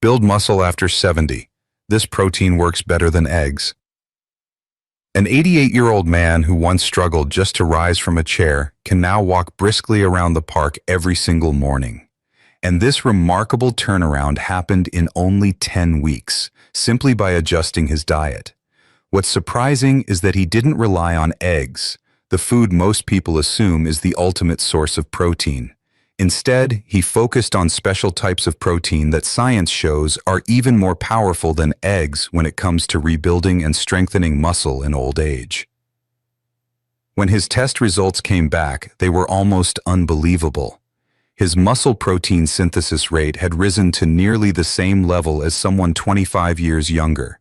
Build muscle after 70. This protein works better than eggs. An 88-year-old man who once struggled just to rise from a chair can now walk briskly around the park every single morning. And this remarkable turnaround happened in only 10 weeks, simply by adjusting his diet. What's surprising is that he didn't rely on eggs, the food most people assume is the ultimate source of protein. Instead, he focused on special types of protein that science shows are even more powerful than eggs when it comes to rebuilding and strengthening muscle in old age. When his test results came back, they were almost unbelievable. His muscle protein synthesis rate had risen to nearly the same level as someone 25 years younger.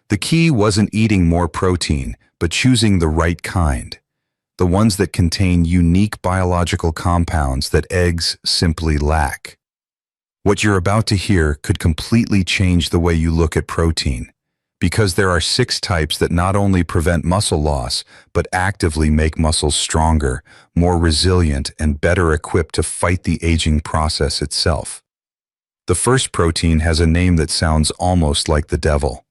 The key wasn't eating more protein, but choosing the right kind. The ones that contain unique biological compounds that eggs simply lack. What you're about to hear could completely change the way you look at protein, because there are 6 types that not only prevent muscle loss, but actively make muscles stronger, more resilient, and better equipped to fight the aging process itself. The first protein has a name that sounds almost like the devil,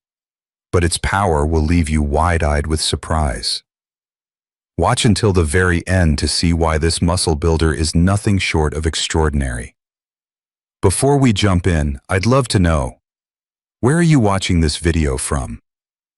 but its power will leave you wide-eyed with surprise. Watch until the very end to see why this muscle builder is nothing short of extraordinary. Before we jump in, I'd love to know, where are you watching this video from?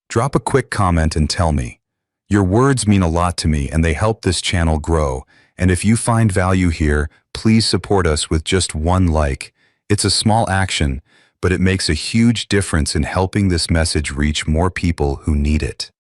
Drop a quick comment and tell me. Your words mean a lot to me and they help this channel grow, and if you find value here, please support us with just one like. It's a small action, but it makes a huge difference in helping this message reach more people who need it.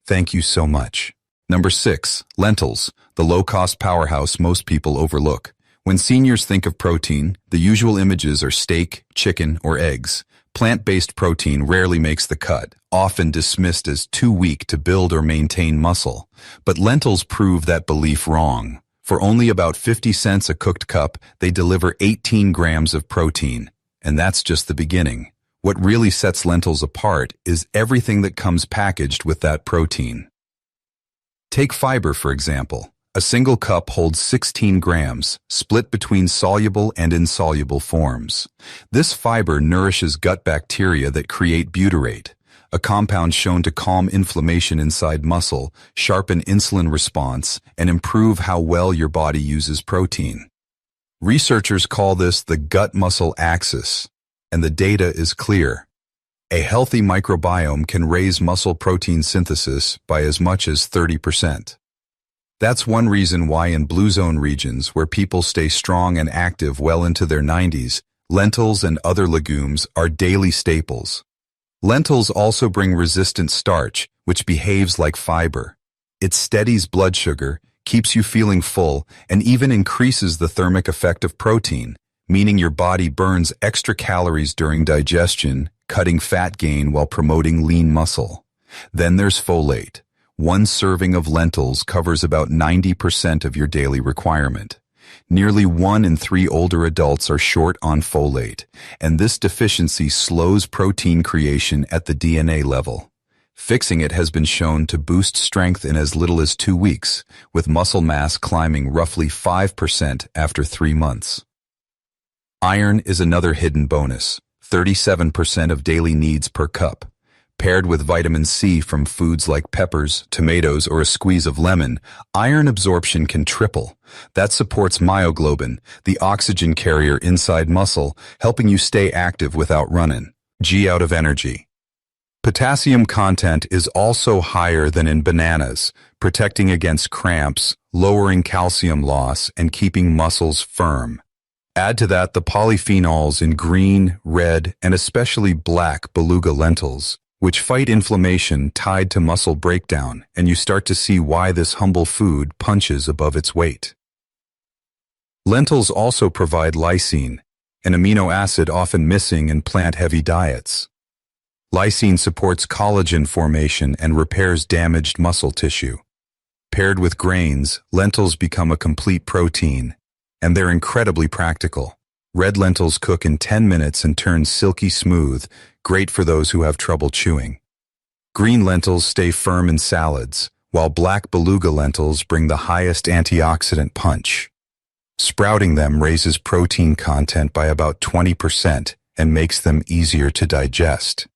Thank you so much. Number 6, lentils, the low-cost powerhouse most people overlook. When seniors think of protein, the usual images are steak, chicken, or eggs. Plant-based protein rarely makes the cut, often dismissed as too weak to build or maintain muscle. But lentils prove that belief wrong. For only about 50 cents a cooked cup, they deliver 18 grams of protein. And that's just the beginning. What really sets lentils apart is everything that comes packaged with that protein. Take fiber, for example. A single cup holds 16 grams, split between soluble and insoluble forms. This fiber nourishes gut bacteria that create butyrate, a compound shown to calm inflammation inside muscle, sharpen insulin response, and improve how well your body uses protein. Researchers call this the gut-muscle axis, and the data is clear. A healthy microbiome can raise muscle protein synthesis by as much as 30%. That's one reason why in blue zone regions where people stay strong and active well into their 90s, lentils and other legumes are daily staples. Lentils also bring resistant starch, which behaves like fiber. It steadies blood sugar, keeps you feeling full, and even increases the thermic effect of protein, meaning your body burns extra calories during digestion, cutting fat gain while promoting lean muscle. Then there's folate. One serving of lentils covers about 90% of your daily requirement. Nearly 1 in 3 older adults are short on folate, and this deficiency slows protein creation at the DNA level. Fixing it has been shown to boost strength in as little as 2 weeks, with muscle mass climbing roughly 5% after 3 months. Iron is another hidden bonus, 37% of daily needs per cup. Paired with vitamin C from foods like peppers, tomatoes, or a squeeze of lemon, iron absorption can triple. That supports myoglobin, the oxygen carrier inside muscle, helping you stay active without running out of energy. Potassium content is also higher than in bananas, protecting against cramps, lowering calcium loss, and keeping muscles firm. Add to that the polyphenols in green, red, and especially black beluga lentils, which fight inflammation tied to muscle breakdown, and you start to see why this humble food punches above its weight. Lentils also provide lysine, an amino acid often missing in plant-heavy diets. Lysine supports collagen formation and repairs damaged muscle tissue. Paired with grains, lentils become a complete protein, and they're incredibly practical. Red lentils cook in 10 minutes and turn silky smooth, great for those who have trouble chewing. Green lentils stay firm in salads, while black beluga lentils bring the highest antioxidant punch. Sprouting them raises protein content by about 20%, and makes them easier to digest.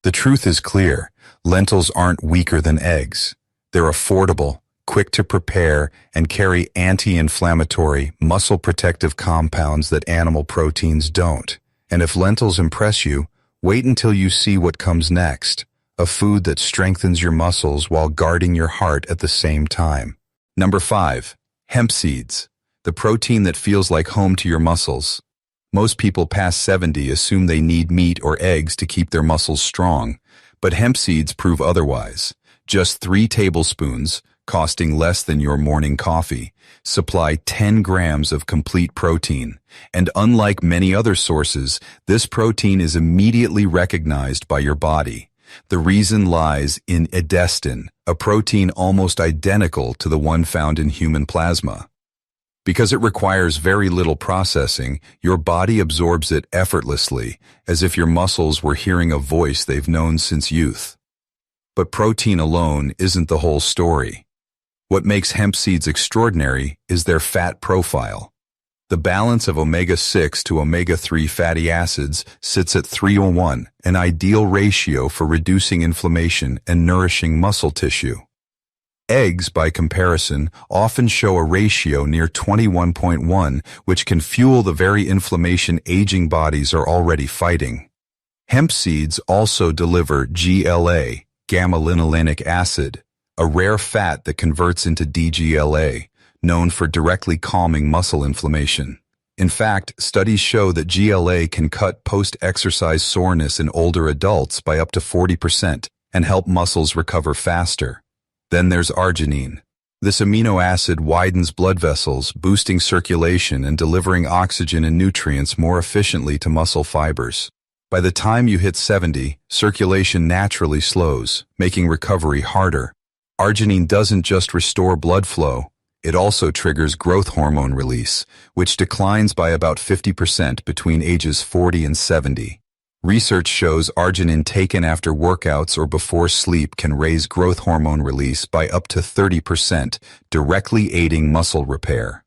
The truth is clear. Lentils aren't weaker than eggs. They're affordable, quick to prepare, and carry anti-inflammatory, muscle-protective compounds that animal proteins don't. And if lentils impress you, wait until you see what comes next. A food that strengthens your muscles while guarding your heart at the same time. Number 5. Hemp seeds. The protein that feels like home to your muscles. Most people past 70 assume they need meat or eggs to keep their muscles strong, but hemp seeds prove otherwise. Just 3 tablespoons, costing less than your morning coffee, supply 10 grams of complete protein. And unlike many other sources, this protein is immediately recognized by your body. The reason lies in edestin, a protein almost identical to the one found in human plasma. Because it requires very little processing, your body absorbs it effortlessly, as if your muscles were hearing a voice they've known since youth. But protein alone isn't the whole story. What makes hemp seeds extraordinary is their fat profile. The balance of omega-6 to omega-3 fatty acids sits at 3:1, an ideal ratio for reducing inflammation and nourishing muscle tissue. Eggs, by comparison, often show a ratio near 21.1, which can fuel the very inflammation aging bodies are already fighting. Hemp seeds also deliver GLA, gamma-linolenic acid, a rare fat that converts into DGLA, known for directly calming muscle inflammation. In fact, studies show that GLA can cut post-exercise soreness in older adults by up to 40% and help muscles recover faster. Then there's arginine. This amino acid widens blood vessels, boosting circulation and delivering oxygen and nutrients more efficiently to muscle fibers. By the time you hit 70, circulation naturally slows, making recovery harder. Arginine doesn't just restore blood flow, it also triggers growth hormone release, which declines by about 50% between ages 40 and 70. Research shows arginine taken after workouts or before sleep can raise growth hormone release by up to 30%, directly aiding muscle repair.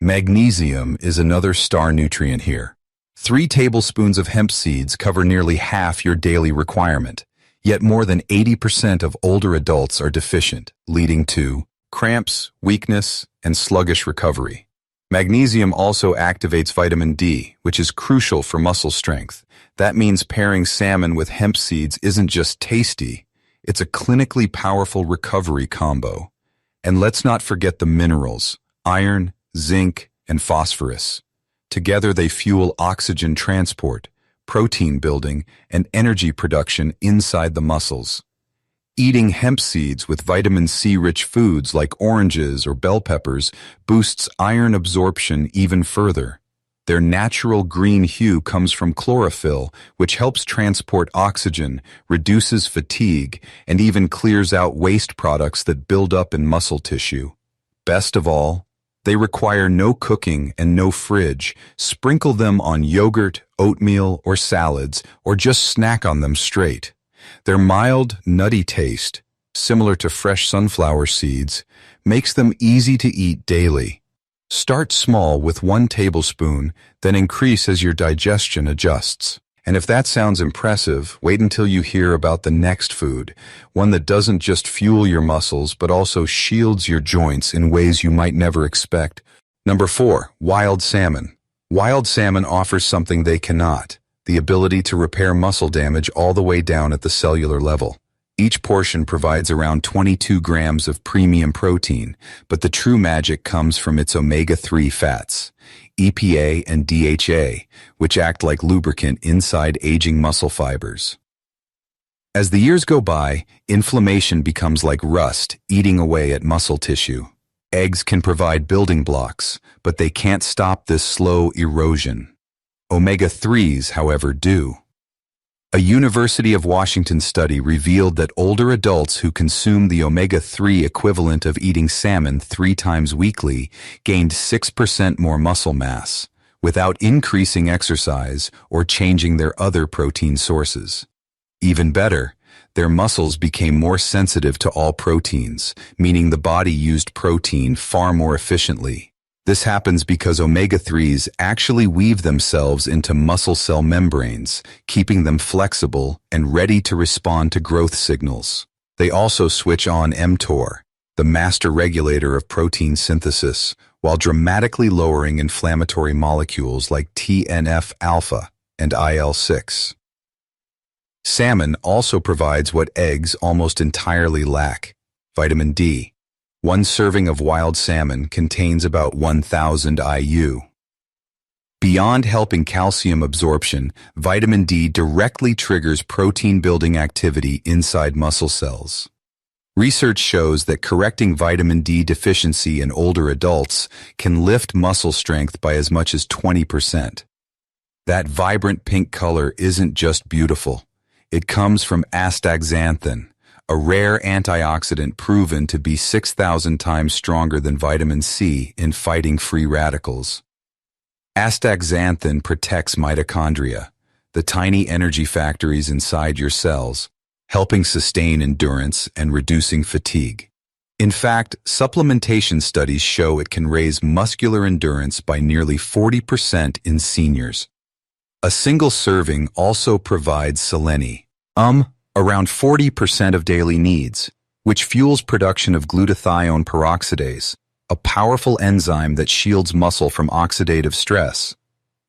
Magnesium is another star nutrient here. 3 tablespoons of hemp seeds cover nearly half your daily requirement, yet more than 80% of older adults are deficient, leading to cramps, weakness, and sluggish recovery. Magnesium also activates vitamin D, which is crucial for muscle strength. That means pairing salmon with hemp seeds isn't just tasty, it's a clinically powerful recovery combo. And let's not forget the minerals, iron, zinc, and phosphorus. Together they fuel oxygen transport, protein building, and energy production inside the muscles. Eating hemp seeds with vitamin C-rich foods like oranges or bell peppers boosts iron absorption even further. Their natural green hue comes from chlorophyll, which helps transport oxygen, reduces fatigue, and even clears out waste products that build up in muscle tissue. Best of all, they require no cooking and no fridge. Sprinkle them on yogurt, oatmeal, or salads, or just snack on them straight. Their mild, nutty taste, similar to fresh sunflower seeds, makes them easy to eat daily. Start small with 1 tablespoon, then increase as your digestion adjusts. And if that sounds impressive, wait until you hear about the next food, one that doesn't just fuel your muscles but also shields your joints in ways you might never expect. Number 4, wild salmon. Wild salmon offers something they cannot: the ability to repair muscle damage all the way down at the cellular level. Each portion provides around 22 grams of premium protein, but the true magic comes from its omega-3 fats, EPA and DHA, which act like lubricant inside aging muscle fibers. As the years go by, inflammation becomes like rust, eating away at muscle tissue. Eggs can provide building blocks, but they can't stop this slow erosion. Omega-3s, however, do. A University of Washington study revealed that older adults who consume the omega-3 equivalent of eating salmon 3 times weekly gained 6% more muscle mass, without increasing exercise or changing their other protein sources. Even better, their muscles became more sensitive to all proteins, meaning the body used protein far more efficiently. This happens because omega-3s actually weave themselves into muscle cell membranes, keeping them flexible and ready to respond to growth signals. They also switch on mTOR, the master regulator of protein synthesis, while dramatically lowering inflammatory molecules like TNF-alpha and IL-6. Salmon also provides what eggs almost entirely lack: vitamin D. One serving of wild salmon contains about 1,000 IU. Beyond helping calcium absorption, vitamin D directly triggers protein-building activity inside muscle cells. Research shows that correcting vitamin D deficiency in older adults can lift muscle strength by as much as 20%. That vibrant pink color isn't just beautiful. It comes from astaxanthin, a rare antioxidant proven to be 6,000 times stronger than vitamin C in fighting free radicals. Astaxanthin protects mitochondria, the tiny energy factories inside your cells, helping sustain endurance and reducing fatigue. In fact, supplementation studies show it can raise muscular endurance by nearly 40% in seniors. A single serving also provides selenium, around 40% of daily needs, which fuels production of glutathione peroxidase, a powerful enzyme that shields muscle from oxidative stress.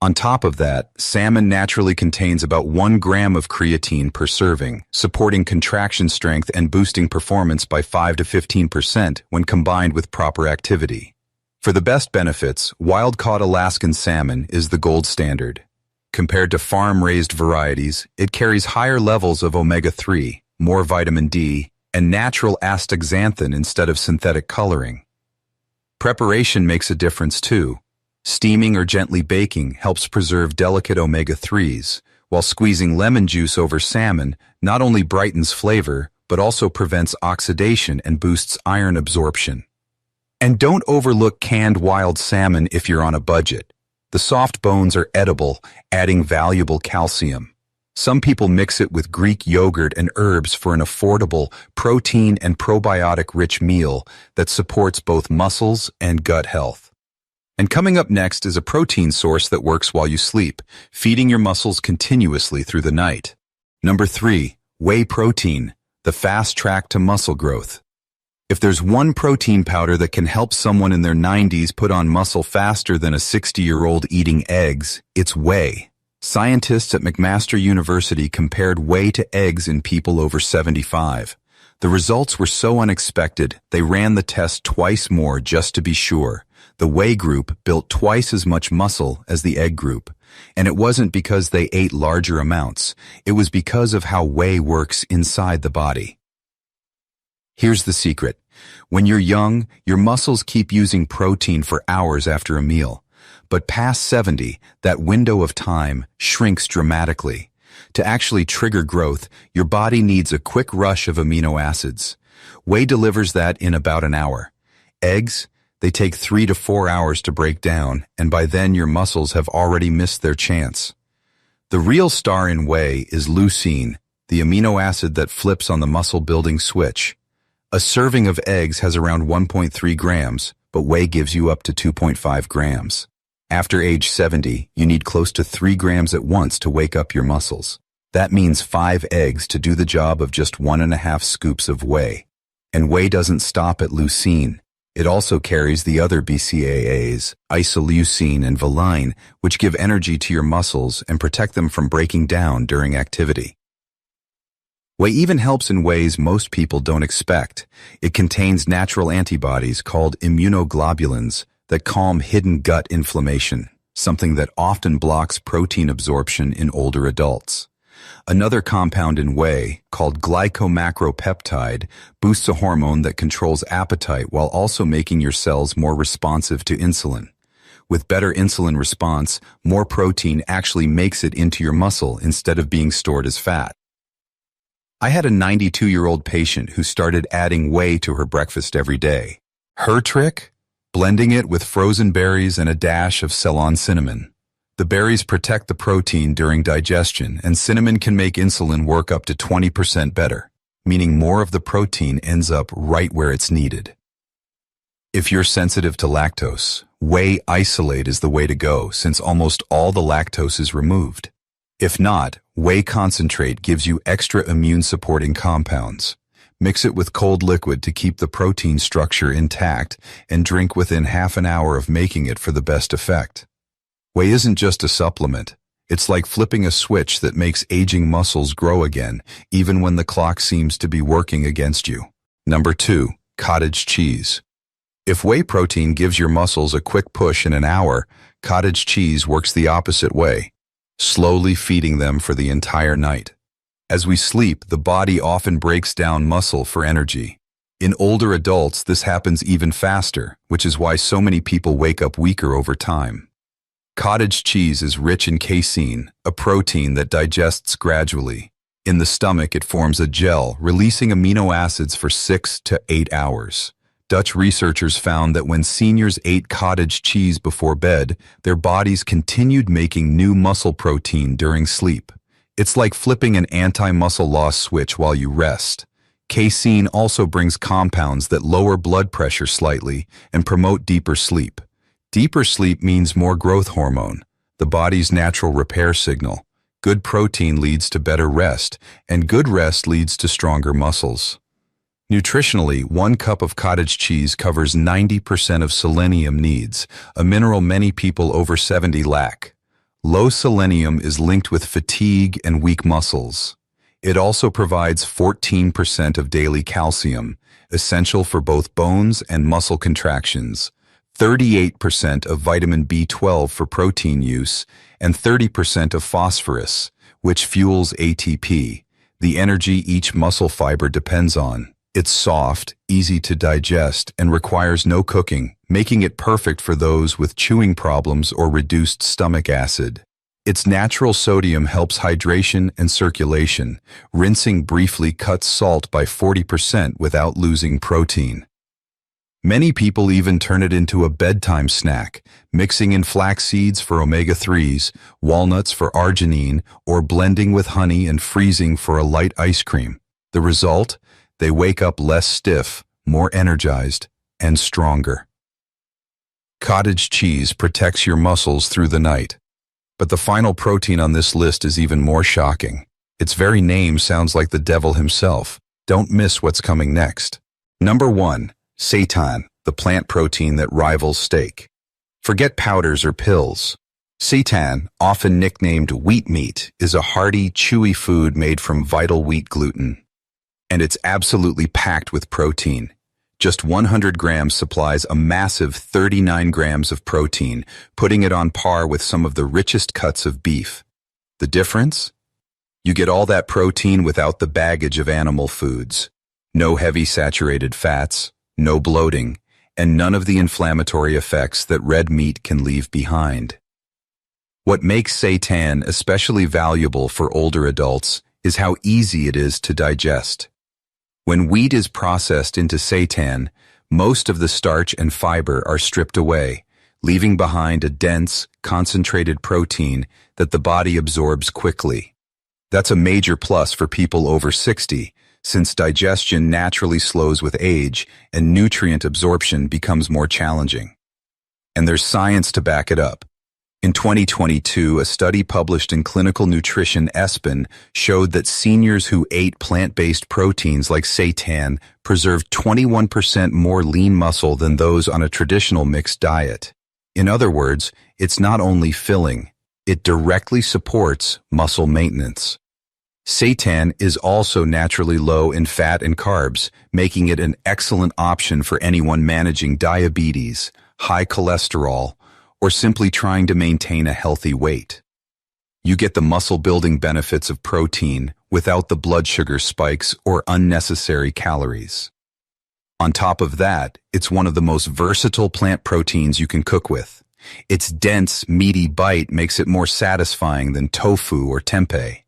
On top of that, salmon naturally contains about 1 gram of creatine per serving, supporting contraction strength and boosting performance by 5 to 15% when combined with proper activity. For the best benefits, wild-caught Alaskan salmon is the gold standard. Compared to farm-raised varieties, it carries higher levels of omega-3, more vitamin D, and natural astaxanthin instead of synthetic coloring. Preparation makes a difference too. Steaming or gently baking helps preserve delicate omega-3s, while squeezing lemon juice over salmon not only brightens flavor, but also prevents oxidation and boosts iron absorption. And don't overlook canned wild salmon if you're on a budget. The soft bones are edible, adding valuable calcium. Some people mix it with Greek yogurt and herbs for an affordable, protein and probiotic-rich meal that supports both muscles and gut health. And coming up next is a protein source that works while you sleep, feeding your muscles continuously through the night. Number 3, whey protein, the fast track to muscle growth. If there's one protein powder that can help someone in their 90s put on muscle faster than a 60-year-old eating eggs, it's whey. Scientists at McMaster University compared whey to eggs in people over 75. The results were so unexpected, they ran the test twice more just to be sure. The whey group built twice as much muscle as the egg group. And it wasn't because they ate larger amounts. It was because of how whey works inside the body. Here's the secret. When you're young, your muscles keep using protein for hours after a meal. But past 70, that window of time shrinks dramatically. To actually trigger growth, your body needs a quick rush of amino acids. Whey delivers that in about an hour. Eggs, they take 3 to 4 hours to break down, and by then your muscles have already missed their chance. The real star in whey is leucine, the amino acid that flips on the muscle-building switch. A serving of eggs has around 1.3 grams, but whey gives you up to 2.5 grams. After age 70, you need close to 3 grams at once to wake up your muscles. That means 5 eggs to do the job of just 1.5 scoops of whey. And whey doesn't stop at leucine. It also carries the other BCAAs, isoleucine and valine, which give energy to your muscles and protect them from breaking down during activity. Whey even helps in ways most people don't expect. It contains natural antibodies called immunoglobulins that calm hidden gut inflammation, something that often blocks protein absorption in older adults. Another compound in whey, called glycomacropeptide, boosts a hormone that controls appetite while also making your cells more responsive to insulin. With better insulin response, more protein actually makes it into your muscle instead of being stored as fat. I had a 92-year-old patient who started adding whey to her breakfast every day. Her trick? Blending it with frozen berries and a dash of Ceylon cinnamon. The berries protect the protein during digestion, and cinnamon can make insulin work up to 20% better, meaning more of the protein ends up right where it's needed. If you're sensitive to lactose, Whey isolate is the way to go since almost all the lactose is removed. If not, whey concentrate gives you extra immune-supporting compounds. Mix it with cold liquid to keep the protein structure intact and drink within half an hour of making it for the best effect. Whey isn't just a supplement. It's like flipping a switch that makes aging muscles grow again, even when the clock seems to be working against you. Number 2, cottage cheese. If whey protein gives your muscles a quick push in an hour, cottage cheese works the opposite way, slowly feeding them for the entire night. As we sleep, the body often breaks down muscle for energy. In older adults, this happens even faster, which is why so many people wake up weaker over time. Cottage cheese is rich in casein, a protein that digests gradually. In the stomach, it forms a gel, releasing amino acids for 6 to 8 hours. Dutch researchers found that when seniors ate cottage cheese before bed, their bodies continued making new muscle protein during sleep. It's like flipping an anti-muscle loss switch while you rest. Casein also brings compounds that lower blood pressure slightly and promote deeper sleep. Deeper sleep means more growth hormone, the body's natural repair signal. Good protein leads to better rest, and good rest leads to stronger muscles. Nutritionally, 1 cup of cottage cheese covers 90% of selenium needs, a mineral many people over 70 lack. Low selenium is linked with fatigue and weak muscles. It also provides 14% of daily calcium, essential for both bones and muscle contractions, 38% of vitamin B12 for protein use, and 30% of phosphorus, which fuels ATP, the energy each muscle fiber depends on. It's soft, easy to digest, and requires no cooking, making it perfect for those with chewing problems or reduced stomach acid. Its natural sodium helps hydration and circulation. Rinsing briefly cuts salt by 40% without losing protein. Many people even turn it into a bedtime snack, mixing in flax seeds for omega-3s, walnuts for arginine, or blending with honey and freezing for a light ice cream. The result? They wake up less stiff, more energized, and stronger. Cottage cheese protects your muscles through the night. But the final protein on this list is even more shocking. Its very name sounds like the devil himself. Don't miss what's coming next. Number 1. Seitan, the plant protein that rivals steak. Forget powders or pills. Seitan, often nicknamed wheat meat, is a hearty, chewy food made from vital wheat gluten. And it's absolutely packed with protein. Just 100 grams supplies a massive 39 grams of protein, putting it on par with some of the richest cuts of beef. The difference? You get all that protein without the baggage of animal foods. No heavy saturated fats, no bloating, and none of the inflammatory effects that red meat can leave behind. What makes seitan especially valuable for older adults is how easy it is to digest. When wheat is processed into seitan, most of the starch and fiber are stripped away, leaving behind a dense, concentrated protein that the body absorbs quickly. That's a major plus for people over 60, since digestion naturally slows with age and nutrient absorption becomes more challenging. And there's science to back it up. In 2022, a study published in Clinical Nutrition ESPN showed that seniors who ate plant-based proteins like seitan preserved 21% more lean muscle than those on a traditional mixed diet. In other words, it's not only filling, it directly supports muscle maintenance. Seitan is also naturally low in fat and carbs, making it an excellent option for anyone managing diabetes, high cholesterol, or simply trying to maintain a healthy weight. You get the muscle-building benefits of protein without the blood sugar spikes or unnecessary calories. On top of that, it's one of the most versatile plant proteins you can cook with. Its dense, meaty bite makes it more satisfying than tofu or tempeh.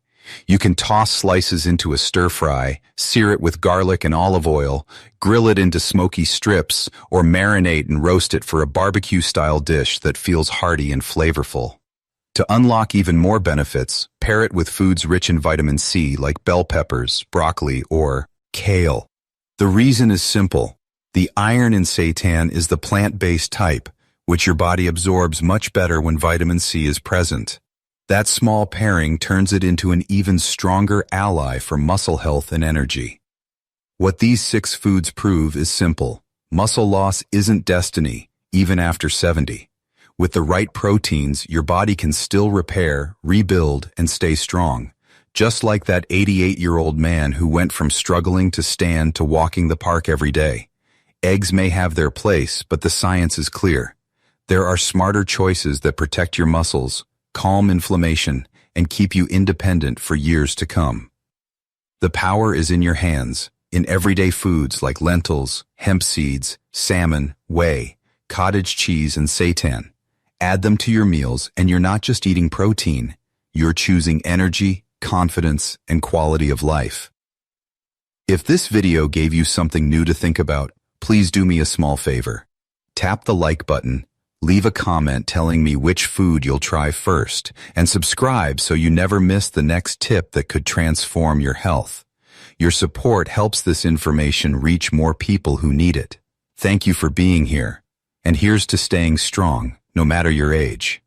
You can toss slices into a stir-fry, sear it with garlic and olive oil, grill it into smoky strips, or marinate and roast it for a barbecue-style dish that feels hearty and flavorful. To unlock even more benefits, pair it with foods rich in vitamin C like bell peppers, broccoli, or kale. The reason is simple. The iron in seitan is the plant-based type, which your body absorbs much better when vitamin C is present. That small pairing turns it into an even stronger ally for muscle health and energy. What these 6 foods prove is simple. Muscle loss isn't destiny, even after 70. With the right proteins, your body can still repair, rebuild, and stay strong. Just like that 88-year-old man who went from struggling to stand to walking the park every day. Eggs may have their place, but the science is clear. There are smarter choices that protect your muscles, calm inflammation, and keep you independent for years to come. The power is in your hands, in everyday foods like lentils, hemp seeds, salmon, whey, cottage cheese, and seitan. Add them to your meals, and you're not just eating protein, you're choosing energy, confidence, and quality of life. If this video gave you something new to think about, please do me a small favor. Tap the like button, leave a comment telling me which food you'll try first, and subscribe so you never miss the next tip that could transform your health. Your support helps this information reach more people who need it. Thank you for being here, and here's to staying strong, no matter your age.